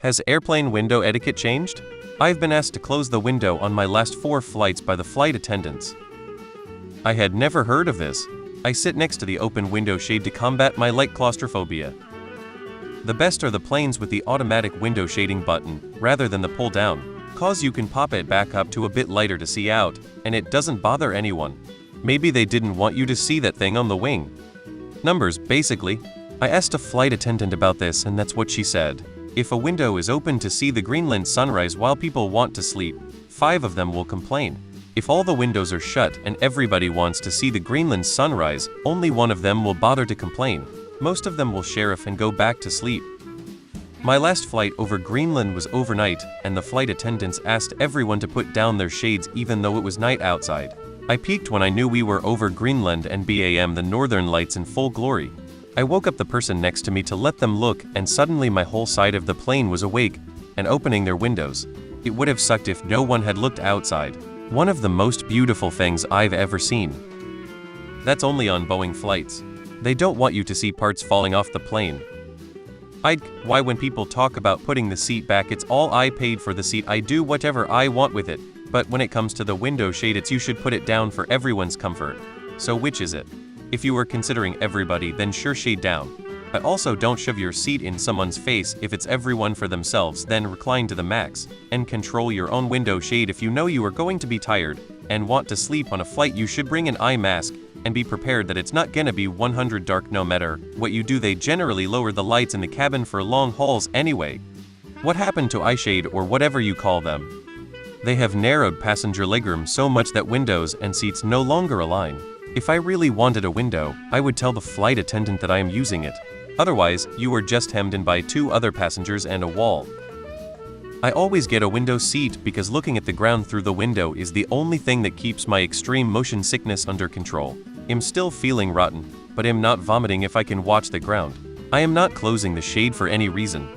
Has airplane window etiquette changed? I've been asked to close the window on my last 4 flights by the flight attendants. I had never heard of this. I sit next to the open window shade to combat my light claustrophobia. The best are the planes with the automatic window shading button, rather than the pull down, cause you can pop it back up to a bit lighter to see out, and it doesn't bother anyone. Maybe they didn't want you to see that thing on the wing. Numbers, basically. I asked a flight attendant about this and that's what she said. If a window is open to see the Greenland sunrise while people want to sleep, 5 of them will complain. If all the windows are shut and everybody wants to see the Greenland sunrise, only 1 of them will bother to complain. Most of them will sheriff and go back to sleep. My last flight over Greenland was overnight, and the flight attendants asked everyone to put down their shades even though it was night outside. I peeked when I knew we were over Greenland and BAM the northern lights in full glory. I woke up the person next to me to let them look, and suddenly my whole side of the plane was awake and opening their windows. It would have sucked if no one had looked outside. One of the most beautiful things I've ever seen. That's only on Boeing flights. They don't want you to see parts falling off the plane. Why when people talk about putting the seat back, it's all I paid for the seat, I do whatever I want with it. But when it comes to the window shade, it's you should put it down for everyone's comfort. So which is it? If you were considering everybody, then sure, shade down. But also don't shove your seat in someone's face. If it's everyone for themselves, then recline to the max, and control your own window shade. If you know you are going to be tired, and want to sleep on a flight, you should bring an eye mask, and be prepared that it's not gonna be 100 dark no matter what you do. They generally lower the lights in the cabin for long hauls anyway. What happened to eye shade or whatever you call them? They have narrowed passenger legroom so much that windows and seats no longer align. If I really wanted a window, I would tell the flight attendant that I am using it. Otherwise, you are just hemmed in by 2 other passengers and a wall. I always get a window seat because looking at the ground through the window is the only thing that keeps my extreme motion sickness under control. I'm still feeling rotten, but I'm not vomiting if I can watch the ground. I am not closing the shade for any reason.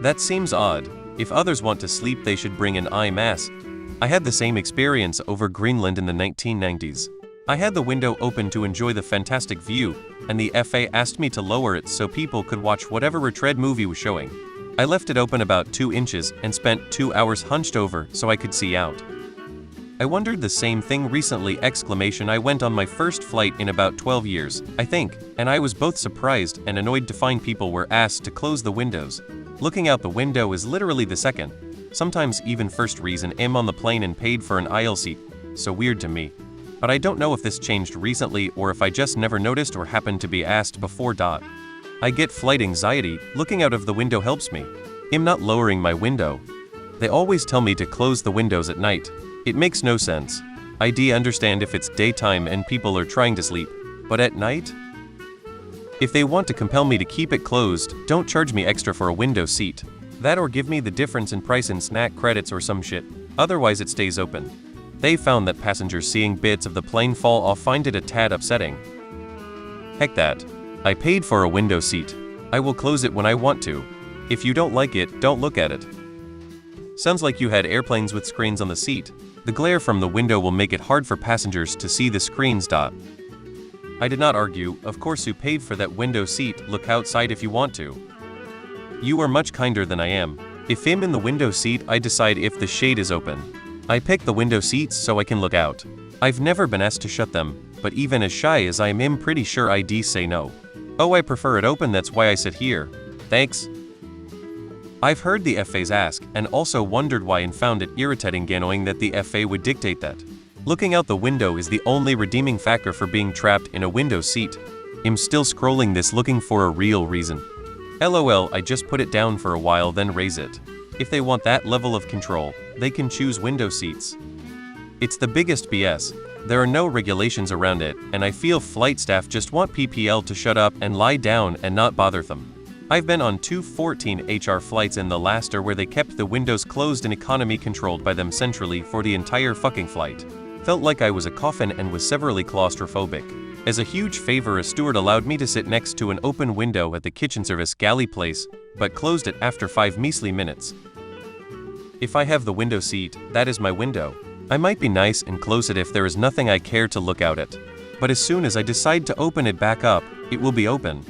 That seems odd. If others want to sleep, they should bring an eye mask. I had the same experience over Greenland in the 1990s. I had the window open to enjoy the fantastic view, and the FA asked me to lower it so people could watch whatever retread movie was showing. I left it open about 2 inches and spent 2 hours hunched over so I could see out. I wondered the same thing recently! I went on my first flight in about 12 years, I think, and I was both surprised and annoyed to find people were asked to close the windows. Looking out the window is literally the second, sometimes even first reason I'm on the plane and paid for an aisle seat. So weird to me. But I don't know if this changed recently or if I just never noticed or happened to be asked before. I get flight anxiety. Looking out of the window helps me. I'm not lowering my window. They always tell me to close the windows at night. It makes no sense. I understand if it's daytime and people are trying to sleep, but at night? If they want to compel me to keep it closed, don't charge me extra for a window seat. That or give me the difference in price in snack credits or some shit. Otherwise it stays open. They found that passengers seeing bits of the plane fall off find it a tad upsetting. Heck that. I paid for a window seat. I will close it when I want to. If you don't like it, don't look at it. Sounds like you had airplanes with screens on the seat. The glare from the window will make it hard for passengers to see the screens. I did not argue. Of course you paid for that window seat. Look outside if you want to. You are much kinder than I am. If I'm in the window seat, I decide if the shade is open. I pick the window seats so I can look out. I've never been asked to shut them, but even as shy as I am, pretty sure I'd say no. Oh, I prefer it open, that's why I sit here. Thanks. I've heard the FAs ask, and also wondered why, and found it irritating annoying that the FA would dictate that. Looking out the window is the only redeeming factor for being trapped in a window seat. I'm still scrolling this looking for a real reason. LOL, I just put it down for a while then raise it. If they want that level of control, they can choose window seats. It's the biggest BS. There are no regulations around it, and I feel flight staff just want PPL to shut up and lie down and not bother them. I've been on 2 14HR flights in the last year where they kept the windows closed and economy controlled by them centrally for the entire fucking flight. Felt like I was a coffin and was severely claustrophobic. As a huge favor, a steward allowed me to sit next to an open window at the kitchen service galley place, but closed it after 5 measly minutes. If I have the window seat, that is my window. I might be nice and close it if there is nothing I care to look out at. But as soon as I decide to open it back up, it will be open.